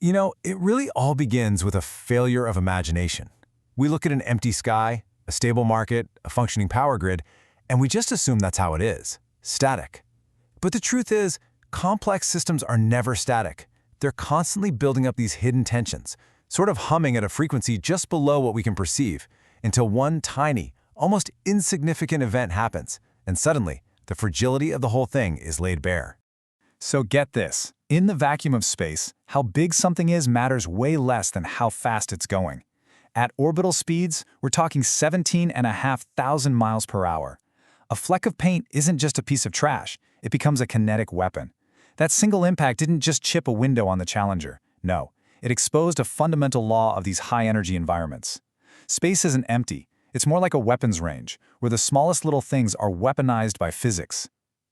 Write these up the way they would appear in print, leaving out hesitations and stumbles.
It really all begins with a failure of imagination. We look at an empty sky, a stable market, a functioning power grid, and we just assume that's how it is, static. But the truth is, complex systems are never static. They're constantly building up these hidden tensions, sort of humming at a frequency just below what we can perceive, until one tiny, almost insignificant event happens, and suddenly, the fragility of the whole thing is laid bare. So get this, in the vacuum of space, how big something is matters way less than how fast it's going. At orbital speeds, we're talking 17,500 miles per hour. A fleck of paint isn't just a piece of trash, it becomes a kinetic weapon. That single impact didn't just chip a window on the Challenger. No, it exposed a fundamental law of these high-energy environments. Space isn't empty. It's more like a weapons range, where the smallest little things are weaponized by physics.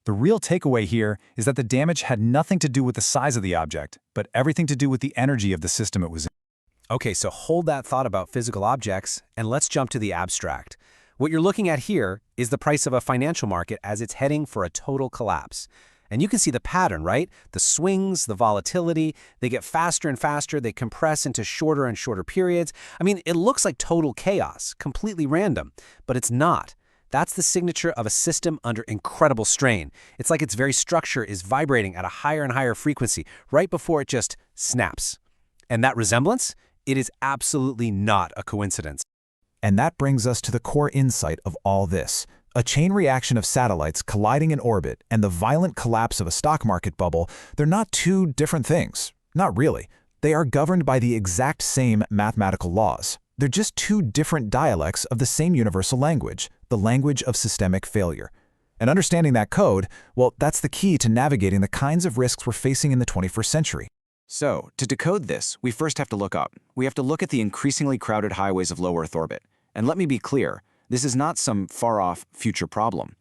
The real takeaway here is that the damage had nothing to do with the size of the object, but everything to do with the energy of the system it was in. Okay, so hold that thought about physical objects, and let's jump to the abstract. What you're looking at here is the price of a financial market as it's heading for a total collapse. And you can see the pattern, right? The swings, the volatility, they get faster and faster, they compress into shorter and shorter periods. I mean, it looks like total chaos, completely random, but it's not. That's the signature of a system under incredible strain. It's like its very structure is vibrating at a higher and higher frequency right before it just snaps. And that resemblance? It is absolutely not a coincidence. And that brings us to the core insight of all this. A chain reaction of satellites colliding in orbit and the violent collapse of a stock market bubble, they're not two different things. Not really. They are governed by the exact same mathematical laws. They're just two different dialects of the same universal language, the language of systemic failure. And understanding that code, well, that's the key to navigating the kinds of risks we're facing in the 21st century. So, to decode this, we first have to look up. We have to look at the increasingly crowded highways of low Earth orbit. And let me be clear, this is not some far-off future problem.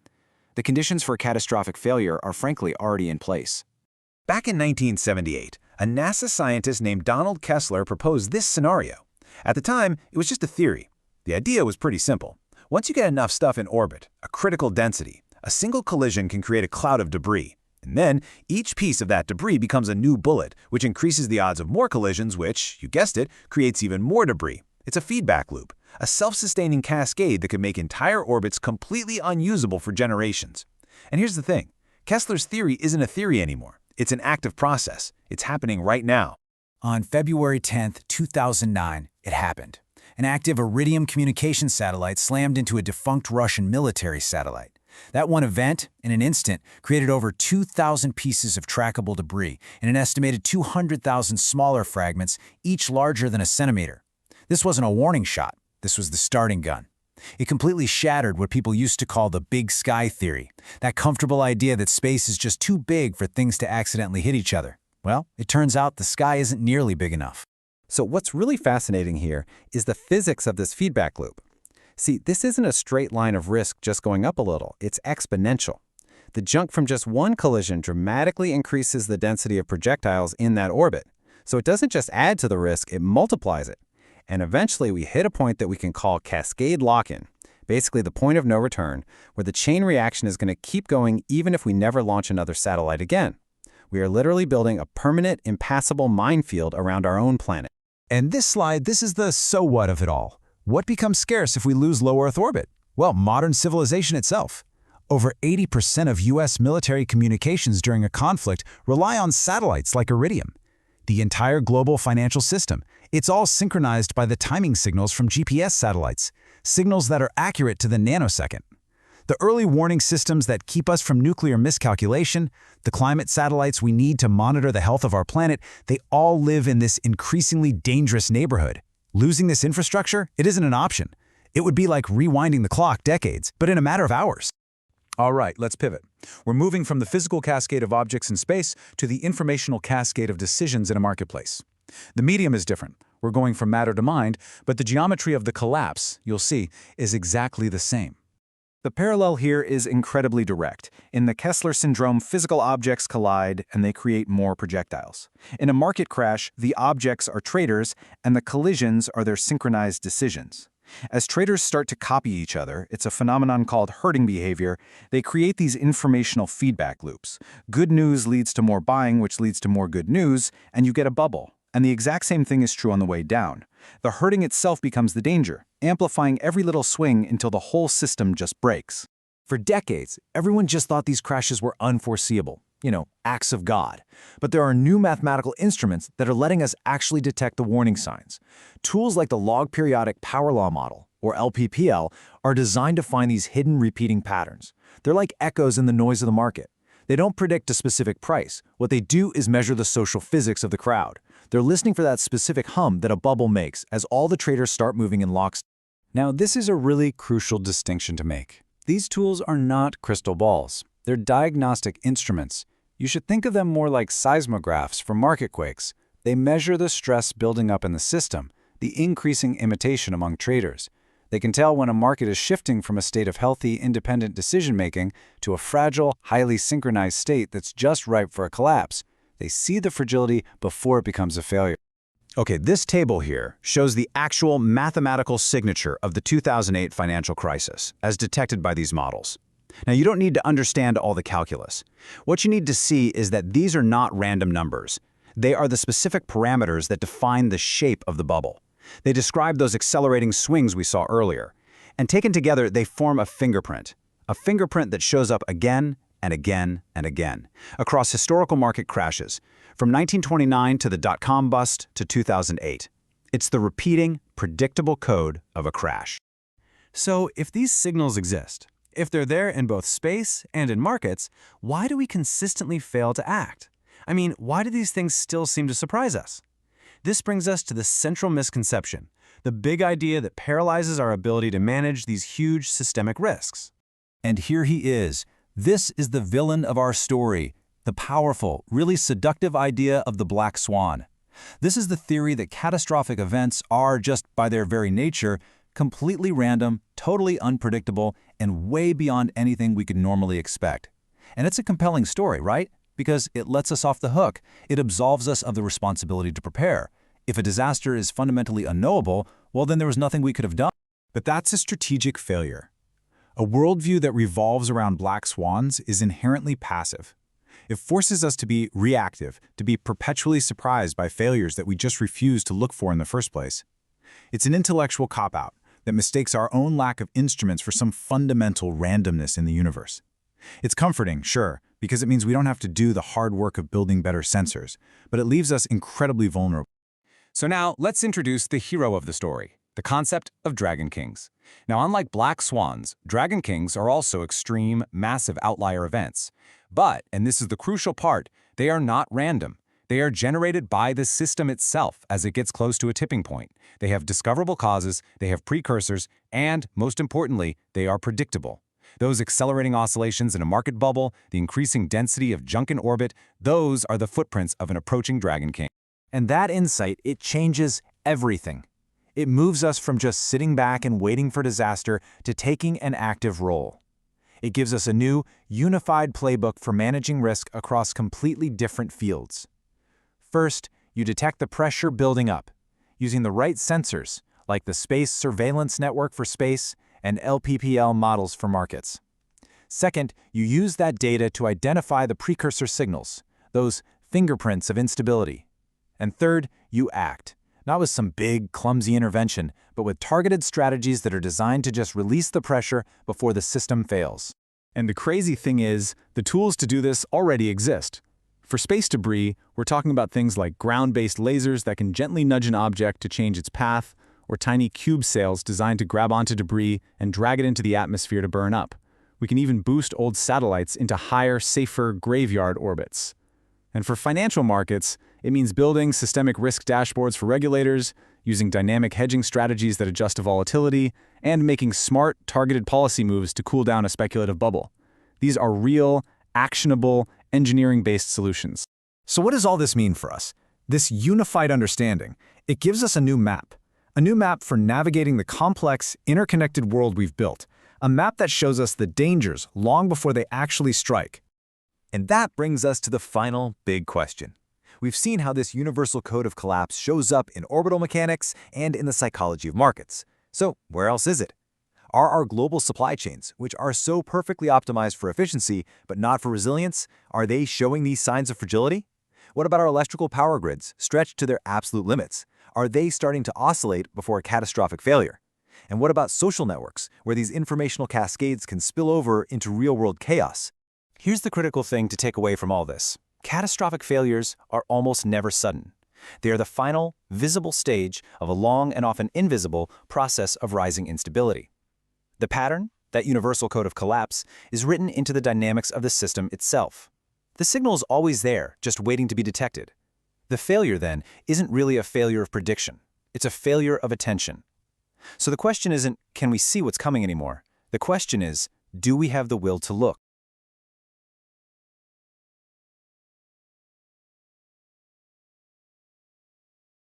The conditions for catastrophic failure are frankly already in place. Back in 1978, a NASA scientist named Donald Kessler proposed this scenario. At the time, it was just a theory. The idea was pretty simple. Once you get enough stuff in orbit, a critical density, a single collision can create a cloud of debris. And then, each piece of that debris becomes a new bullet, which increases the odds of more collisions, which, you guessed it, creates even more debris. It's a feedback loop, a self-sustaining cascade that could make entire orbits completely unusable for generations. And here's the thing. Kessler's theory isn't a theory anymore. It's an active process. It's happening right now. On February 10, 2009, it happened. An active Iridium communications satellite slammed into a defunct Russian military satellite. That one event, in an instant, created over 2,000 pieces of trackable debris and an estimated 200,000 smaller fragments, each larger than a centimeter. This wasn't a warning shot. This was the starting gun. It completely shattered what people used to call the big sky theory, that comfortable idea that space is just too big for things to accidentally hit each other. Well, it turns out the sky isn't nearly big enough. So what's really fascinating here is the physics of this feedback loop. See, this isn't a straight line of risk just going up a little. It's exponential. The junk from just one collision dramatically increases the density of projectiles in that orbit. So it doesn't just add to the risk, it multiplies it. And eventually we hit a point that we can call cascade lock-in, basically the point of no return, where the chain reaction is going to keep going even if we never launch another satellite again. We are literally building a permanent, impassable minefield around our own planet. And this slide, this is the so what of it all. What becomes scarce if we lose low Earth orbit? Well, modern civilization itself. Over 80% of U.S. military communications during a conflict rely on satellites like Iridium. The entire global financial system, it's all synchronized by the timing signals from GPS satellites, signals that are accurate to the nanosecond. The early warning systems that keep us from nuclear miscalculation, the climate satellites we need to monitor the health of our planet, they all live in this increasingly dangerous neighborhood. Losing this infrastructure, it isn't an option. It would be like rewinding the clock decades, but in a matter of hours. All right, let's pivot. We're moving from the physical cascade of objects in space to the informational cascade of decisions in a marketplace. The medium is different. We're going from matter to mind, but the geometry of the collapse, you'll see, is exactly the same. The parallel here is incredibly direct. In the Kessler Syndrome, physical objects collide and they create more projectiles. In a market crash, the objects are traders and the collisions are their synchronized decisions. As traders start to copy each other, it's a phenomenon called herding behavior, they create these informational feedback loops. Good news leads to more buying, which leads to more good news, and you get a bubble. And the exact same thing is true on the way down. The hurting itself becomes the danger, amplifying every little swing until the whole system just breaks. For decades, everyone just thought these crashes were unforeseeable, acts of God. But there are new mathematical instruments that are letting us actually detect the warning signs. Tools like the log periodic power law model, or LPPL, are designed to find these hidden repeating patterns. They're like echoes in the noise of the market. They don't predict a specific price. What they do is measure the social physics of the crowd. They're listening for that specific hum that a bubble makes as all the traders start moving in lockstep. Now, this is a really crucial distinction to make. These tools are not crystal balls. They're diagnostic instruments. You should think of them more like seismographs for market quakes. They measure the stress building up in the system, the increasing imitation among traders. They can tell when a market is shifting from a state of healthy, independent decision-making to a fragile, highly synchronized state that's just ripe for a collapse. They see the fragility before it becomes a failure. Okay, this table here shows the actual mathematical signature of the 2008 financial crisis, as detected by these models. Now, you don't need to understand all the calculus. What you need to see is that these are not random numbers. They are the specific parameters that define the shape of the bubble. They describe those accelerating swings we saw earlier. And taken together, they form a fingerprint that shows up again and again and again across historical market crashes, from 1929 to the dot-com bust to 2008. It's the repeating, predictable code of a crash. So if these signals exist, if they're there in both space and in markets, why do we consistently fail to act? I mean, why do these things still seem to surprise us? This brings us to the central misconception, the big idea that paralyzes our ability to manage these huge systemic risks. And here he is. This is the villain of our story, the powerful, really seductive idea of the black swan. This is the theory that catastrophic events are, just by their very nature, completely random, totally unpredictable, and way beyond anything we could normally expect. And it's a compelling story, right? Because it lets us off the hook. It absolves us of the responsibility to prepare. If a disaster is fundamentally unknowable, well, then there was nothing we could have done. But that's a strategic failure. A worldview that revolves around black swans is inherently passive. It forces us to be reactive, to be perpetually surprised by failures that we just refuse to look for in the first place. It's an intellectual cop-out that mistakes our own lack of instruments for some fundamental randomness in the universe. It's comforting, sure, because it means we don't have to do the hard work of building better sensors, but it leaves us incredibly vulnerable. So now, let's introduce the hero of the story, the concept of Dragon Kings. Now, unlike black swans, Dragon Kings are also extreme, massive outlier events. But, and this is the crucial part, they are not random. They are generated by the system itself as it gets close to a tipping point. They have discoverable causes, they have precursors, and, most importantly, they are predictable. Those accelerating oscillations in a market bubble, the increasing density of junk in orbit, those are the footprints of an approaching Dragon King. And that insight, it changes everything. It moves us from just sitting back and waiting for disaster to taking an active role. It gives us a new, unified playbook for managing risk across completely different fields. First, you detect the pressure building up, using the right sensors, like the Space Surveillance Network for space and LPPL models for markets. Second, you use that data to identify the precursor signals, those fingerprints of instability. And third, you act, not with some big, clumsy intervention, but with targeted strategies that are designed to just release the pressure before the system fails. And the crazy thing is, the tools to do this already exist. For space debris, we're talking about things like ground-based lasers that can gently nudge an object to change its path, or tiny cube sails designed to grab onto debris and drag it into the atmosphere to burn up. We can even boost old satellites into higher, safer graveyard orbits. And for financial markets, it means building systemic risk dashboards for regulators, using dynamic hedging strategies that adjust to volatility, and making smart, targeted policy moves to cool down a speculative bubble. These are real, actionable, engineering-based solutions. So what does all this mean for us? This unified understanding, it gives us a new map for navigating the complex, interconnected world we've built, a map that shows us the dangers long before they actually strike. And that brings us to the final big question. We've seen how this universal code of collapse shows up in orbital mechanics and in the psychology of markets. So where else is it? Are our global supply chains, which are so perfectly optimized for efficiency but not for resilience, are they showing these signs of fragility? What about our electrical power grids, stretched to their absolute limits? Are they starting to oscillate before a catastrophic failure? And what about social networks, where these informational cascades can spill over into real-world chaos? Here's the critical thing to take away from all this. Catastrophic failures are almost never sudden. They are the final, visible stage of a long and often invisible process of rising instability. The pattern, that universal code of collapse, is written into the dynamics of the system itself. The signal is always there, just waiting to be detected. The failure, then, isn't really a failure of prediction. It's a failure of attention. So the question isn't, can we see what's coming anymore? The question is, do we have the will to look?